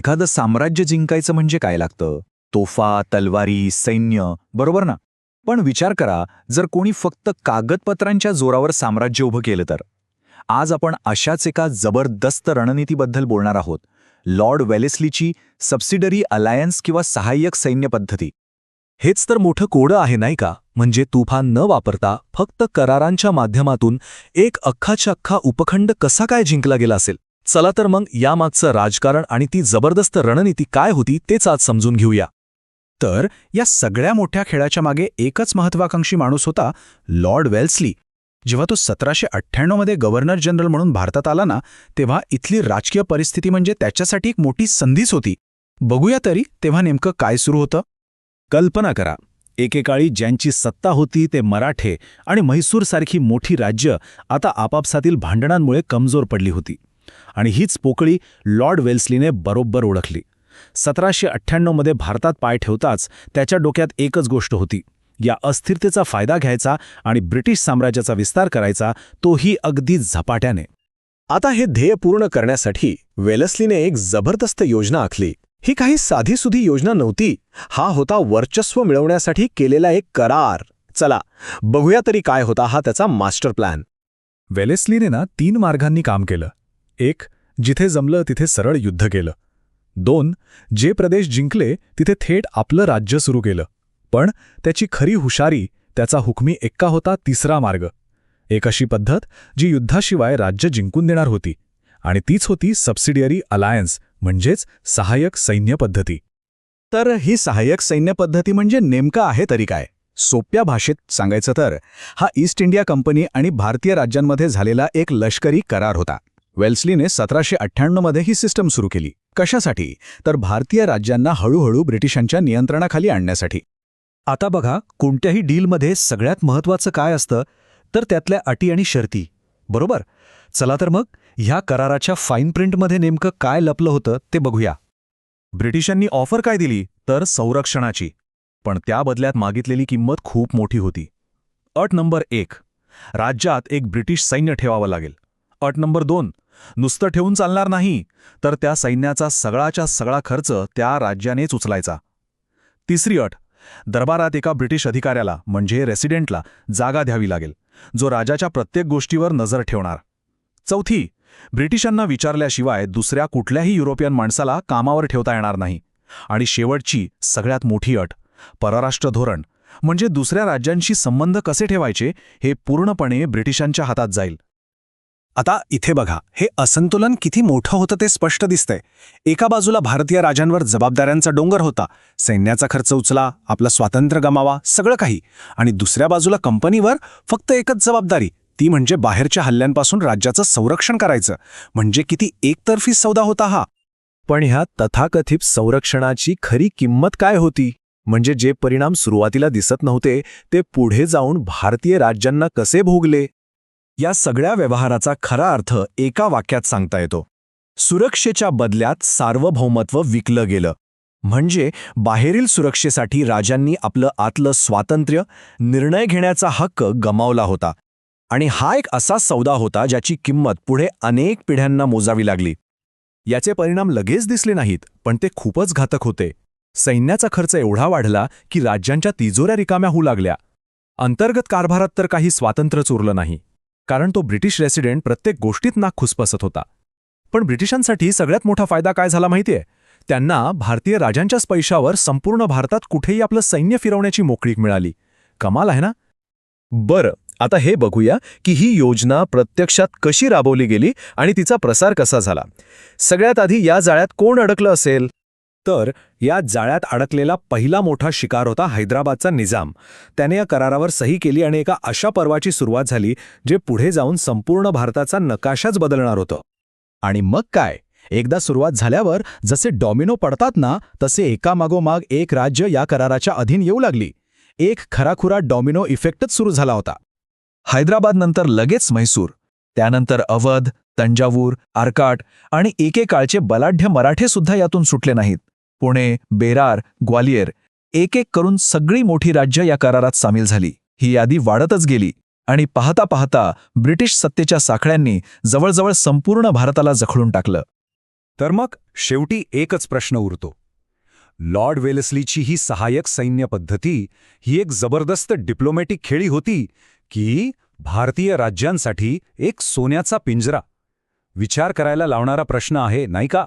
एखादं साम्राज्य जिंकायचं म्हणजे काय लागतं? तोफा, तलवारी, सैन्य, बरोबर ना? पण विचार करा, जर कोणी फक्त कागदपत्रांच्या जोरावर साम्राज्य उभं केलं तर. आज आपण अशाच एका जबरदस्त रणनीतीबद्दल बोलणार आहोत. लॉर्ड वेलेस्लीची सबसिडरी अलायन्स किंवा सहाय्यक सैन्य पद्धती. हेच तर मोठं कोडं आहे नाही का? म्हणजे तुफान न वापरता फक्त करारांच्या माध्यमातून एक अख्खाच्या अख्खा उपखंड कसा काय जिंकला गेला असेल. चला तर मग यामागचं राजकारण आणि ती जबरदस्त रणनीती काय होती तेच आज समजून घेऊया. तर या सगळ्या मोठ्या खेळाच्या मागे एकच महत्वाकांक्षी माणूस होता, लॉर्ड वेल्सली. जेव्हा तो 1798 मध्ये गव्हर्नर जनरल म्हणून भारतात आला ना, तेव्हा इथली राजकीय परिस्थिती म्हणजे त्याच्यासाठी एक मोठी संधीच होती. बघूया तरी तेव्हा नेमकं काय सुरू होतं. कल्पना करा, एकेकाळी ज्यांची सत्ता होती ते मराठे आणि म्हैसूरसारखी मोठी राज्य आता आपापसातील भांडणांमुळे कमजोर पडली होती. आणि हीच पोकळी लॉर्ड वेल्सलीने बरोबर ओळखली. 1798 मध्ये भारतात पाय ठेवताच त्याच्या डोक्यात एकच गोष्ट होती, या अस्थिरतेचा फायदा घ्यायचा आणि ब्रिटिश साम्राज्याचा विस्तार करायचा, तोही अगदी झपाट्याने. आता हे ध्येय पूर्ण करण्यासाठी वेलेस्लीने एक जबरदस्त योजना आखली. ही काही साधीसुधी योजना नव्हती, हा होता वर्चस्व मिळवण्यासाठी केलेला एक करार. चला बघूया तरी काय होता हा त्याचा मास्टर प्लॅन. वेलेस्लीने 3 मार्गांनी काम केलं. 1. जिथे जमलं तिथे सरळ युद्ध केलं. 2. जे प्रदेश जिंकले तिथे थेट आपलं राज्य सुरू केलं. पण त्याची खरी हुशारी, त्याचा हुकमी एक्का होता 3रा मार्ग. एक अशी पद्धत जी युद्धाशिवाय राज्य जिंकून देणार होती, आणि तीच होती सबसिडियरी अलायन्स म्हणजेच सहाय्यक सैन्य पद्धती. तर ही सहाय्यक सैन्य पद्धती म्हणजे नेमकं आहे तरी काय? सोप्या भाषेत सांगायचं तर हा ईस्ट इंडिया कंपनी आणि भारतीय राज्यांमध्ये झालेला एक लष्करी करार होता. वेल्सलीने 1798 मध्ये ही सिस्टम सुरू केली. कशासाठी? तर भारतीय राज्यांना हळूहळू ब्रिटिशांच्या नियंत्रणाखाली आणण्यासाठी. आता बघा, कोणत्याही डीलमध्ये सगळ्यात महत्त्वाचं काय असतं तर त्यातल्या अटी आणि शर्ती, बरोबर? चला तर मग ह्या कराराच्या फाईन प्रिंटमध्ये नेमकं काय लपलं होतं ते बघूया. ब्रिटिशांनी ऑफर काय दिली तर संरक्षणाची, पण त्या बदल्यात मागितलेली किंमत खूप मोठी होती. अट नंबर 1, राज्यात एक ब्रिटिश सैन्य ठेवावं लागेल. अट नंबर 2, नुसतं ठेवून चालणार नाही, तर त्या सैन्याचा सगळाच्या सगळा खर्च त्या राज्यानेच उचलायचा. तिसरी अट, दरबारात एका ब्रिटिश अधिकाऱ्याला म्हणजे रेसिडेंटला जागा द्यावी लागेल, जो राजाच्या प्रत्येक गोष्टीवर नजर ठेवणार. चौथी, ब्रिटिशांना विचारल्याशिवाय दुसऱ्या कुठल्याही युरोपियन माणसाला कामावर ठेवता येणार नाही. आणि शेवटची सगळ्यात मोठी अट, परराष्ट्र धोरण म्हणजे दुसऱ्या राज्यांशी संबंध कसे ठेवायचे हे पूर्णपणे ब्रिटिशांच्या हातात जाईल. आता इथे बघा, हे असंतुलन किती मोठं होतं ते स्पष्ट दिसतंय. एका बाजूला भारतीय राजांवर जबाबदाऱ्यांचा डोंगर होता, सैन्याचा खर्च उचला, आपलं स्वातंत्र्य गमावा, सगळं काही. आणि दुसऱ्या बाजूला कंपनीवर फक्त एकच जबाबदारी, ती म्हणजे बाहेरच्या हल्ल्यांपासून राज्याचं संरक्षण करायचं. म्हणजे किती एकतर्फी सौदा होता हा. पण ह्या तथाकथित संरक्षणाची खरी किंमत काय होती? म्हणजे जे परिणाम सुरुवातीला दिसत नव्हते ते पुढे जाऊन भारतीय राज्यांना कसे भोगले? या सगळ्या व्यवहाराचा खरा अर्थ एका वाक्यात सांगता येतो: सुरक्षेच्या बदल्यात सार्वभौमत्व विकलं गेलं. म्हणजे बाहेरील सुरक्षेसाठी राजांनी आपलं आतलं स्वातंत्र्य, निर्णय घेण्याचा हक्क गमावला होता. आणि हा एक असा सौदा होता ज्याची किंमत पुढे अनेक पिढ्यांना मोजावी लागली. याचे परिणाम लगेच दिसले नाहीत, पण ते खूपच घातक होते. सैन्याचा खर्च एवढा वाढला की राज्यांच्या तिजोऱ्या रिकाम्या होऊ लागल्या. अंतर्गत कारभारात तर काही स्वातंत्र्यच उरलं नाही, कारण तो ब्रिटिश रेसिडेंट प्रत्येक गोष्टीत नाक खुसपसत होता. पण ब्रिटिशांसाठी सगळ्यात मोठा फायदा काय झाला माहितीये? त्यांना भारतीय राजांच्याच पैशावर संपूर्ण भारतात कुठेही आपलं सैन्य फिरवण्याची मोकळीक मिळाली. कमाल आहे ना? बरं, आता हे बघूया की ही योजना प्रत्यक्षात कशी राबवली गेली आणि तिचा प्रसार कसा झाला. सगळ्यात आधी या जाळ्यात कोण अडकलं असेल? तर या जाळ्यात अडकलेला पहिला मोठा शिकार होता हैदराबादचा निजाम. त्याने या करारावर सही केली आणि एका अशा पर्वाची सुरुवात झाली जे पुढे जाऊन संपूर्ण भारताचा नकाशाच बदलणार होतं. आणि मग काय, एकदा सुरुवात झाल्यावर जसे डॉमिनो पडतात ना, तसे एकामागोमाग एक राज्य या कराराच्या अधीन येऊ लागली. एक खराखुरा डॉमिनो इफेक्टच सुरू झाला होता. हैदराबादनंतर लगेच म्हैसूर, त्यानंतर अवध, तंजावूर, आर्काट आणि एकेकाळचे बलाढ्य मराठेसुद्धा यातून सुटले नाहीत. पुणे, बेरार, ग्वालियर, एक एक करून सगळी मोठी राज्य या करारात सामील झाली. ही यादी वाढतच गेली आणि पाहता पाहता ब्रिटिश सत्तेच्या साखळ्यांनी जवळजवळ संपूर्ण भारताला जखडून टाकलं. तर मग शेवटी एकच प्रश्न उरतो. लॉर्ड वेलेस्लीची ही सहाय्यक सैन्य पद्धती ही एक जबरदस्त डिप्लोमॅटिक खेळी होती की भारतीय राज्यांसाठी एक सोन्याचा पिंजरा? विचार करायला लावणारा प्रश्न आहे, नाही का?